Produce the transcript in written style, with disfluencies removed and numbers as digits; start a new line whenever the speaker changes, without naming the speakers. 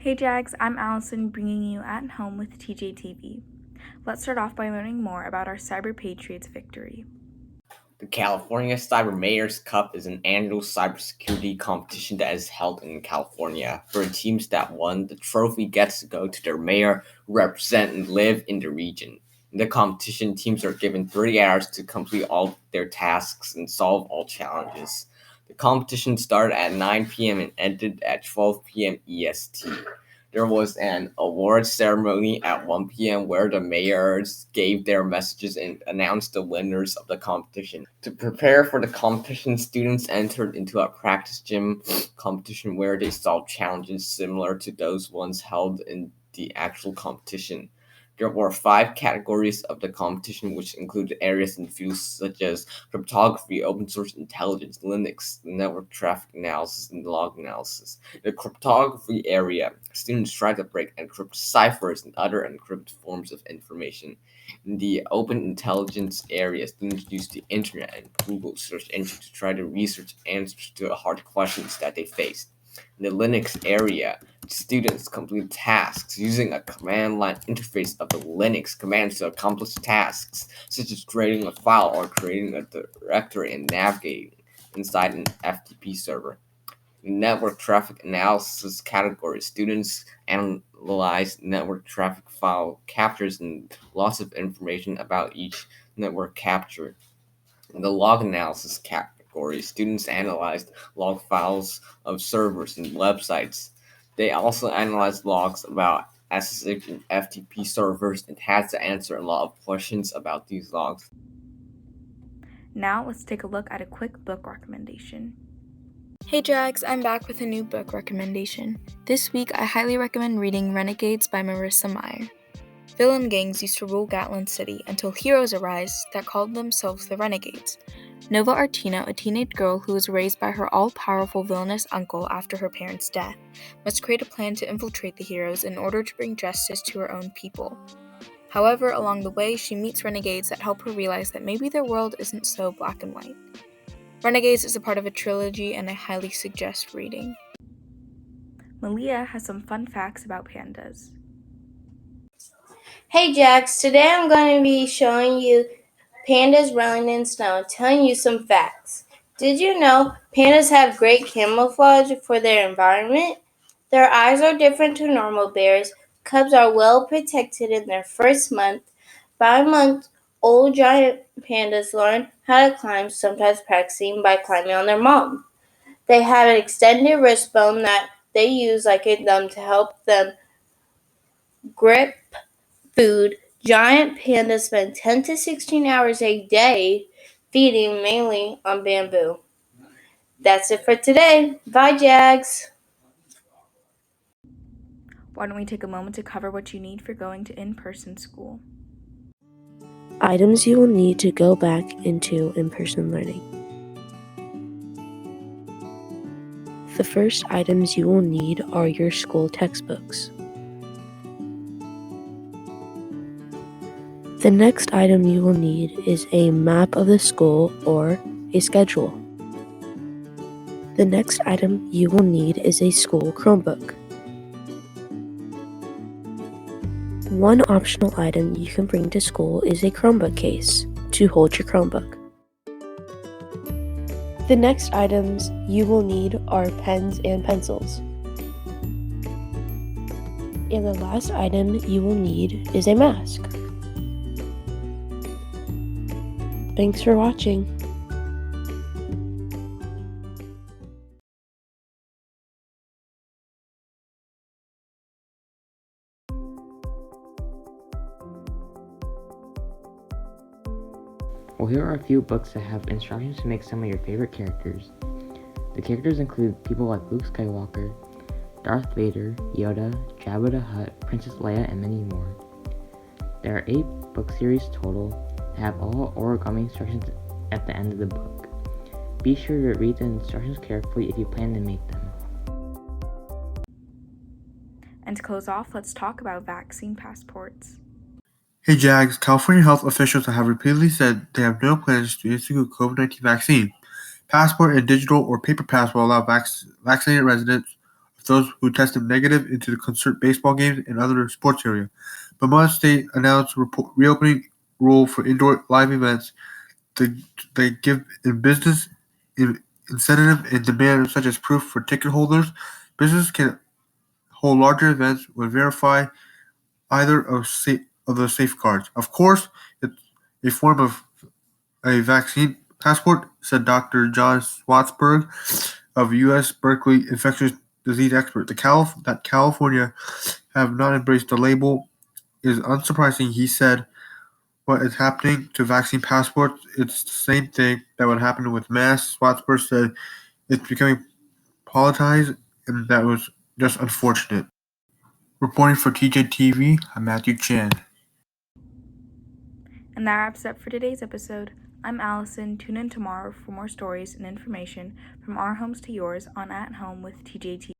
Hey Jags, I'm Allison bringing you At Home with TJTV. Let's start off by learning more about our Cyber Patriots victory.
The California Cyber Mayor's Cup is an annual cybersecurity competition that is held in California. For teams that won, the trophy gets to go to their mayor who represent and live in the region. In the competition, teams are given 30 hours to complete all their tasks and solve all challenges. The competition started at 9 p.m. and ended at 12 p.m. EST. There was an awards ceremony at 1 p.m. where the mayors gave their messages and announced the winners of the competition. To prepare for the competition, students entered into a practice gym competition where they solved challenges similar to those ones held in the actual competition. There were 5 categories of the competition, which included areas in fields such as cryptography, open source intelligence, Linux, network traffic analysis, and log analysis. In the cryptography area, students tried to break encrypted ciphers and other encrypted forms of information. In the open intelligence area, students used the internet and Google search engine to try to research answers to the hard questions that they faced. In the Linux area, students complete tasks using a command line interface of the Linux commands to accomplish tasks, such as creating a file or creating a directory and navigating inside an FTP server. In network traffic analysis category, students analyze network traffic file captures and loss of information about each network capture. In the log analysis category, students analyzed log files of servers and websites. They also analyzed logs about SSH and FTP servers and had to answer a lot of questions about these logs.
Now let's take a look at a quick book recommendation.
Hey Jags, I'm back with a new book recommendation. This week I highly recommend reading Renegades by Marissa Meyer. Villain gangs used to rule Gatlin City until heroes arise that called themselves the Renegades. Nova Artino, a teenage girl who was raised by her all-powerful villainous uncle after her parents' death, must create a plan to infiltrate the heroes in order to bring justice to her own people. However, along the way, she meets renegades that help her realize that maybe their world isn't so black and white. Renegades is a part of a trilogy and I highly suggest reading.
Malia has some fun facts about pandas.
Hey Jax, today I'm going to be showing you pandas running in snow and telling you some facts. Did you know pandas have great camouflage for their environment? Their eyes are different to normal bears. Cubs are well protected in their first month. By a month, old giant pandas learn how to climb, sometimes practicing by climbing on their mom. They have an extended wrist bone that they use like a thumb to help them grip food. Giant pandas spend 10 to 16 hours a day feeding mainly on bamboo. That's it for today. Bye, Jags.
Why don't we take a moment to cover what you need for going to in-person school?
Items you will need to go back into in-person learning. The first items you will need are your school textbooks. The next item you will need is a map of the school or a schedule. The next item you will need is a school Chromebook. One optional item you can bring to school is a Chromebook case to hold your Chromebook. The next items you will need are pens and pencils. And the last item you will need is a mask. Thanks for watching.
Well, here are a few books that have instructions to make some of your favorite characters. The characters include people like Luke Skywalker, Darth Vader, Yoda, Jabba the Hutt, Princess Leia, and many more. There are 8 book series total that have all origami instructions at the end of the book. Be sure to read the instructions carefully if you plan to make them.
And to close off, let's talk about vaccine passports.
Hey Jags, California health officials have repeatedly said they have no plans to institute a COVID-19 vaccine. Passport and digital or paper pass will allow vaccinated residents those who tested negative into the concert baseball games and other sports area. Vermont State announced reopening rule for indoor live events. They give in business incentive and demand such as proof for ticket holders. Businesses can hold larger events when verify either of the safeguards. Of course, it's a form of a vaccine passport, said Dr. John Swartzberg of U.S. Berkeley infectious disease expert. That California have not embraced the label is unsurprising, he said. What is happening to vaccine passports? It's the same thing that would happen with masks. Swartzberg said it's becoming politicized, and that was just unfortunate. Reporting for TJTV, I'm Matthew Chan.
And that wraps up for today's episode. I'm Allison. Tune in tomorrow for more stories and information from our homes to yours on At Home with TJTV.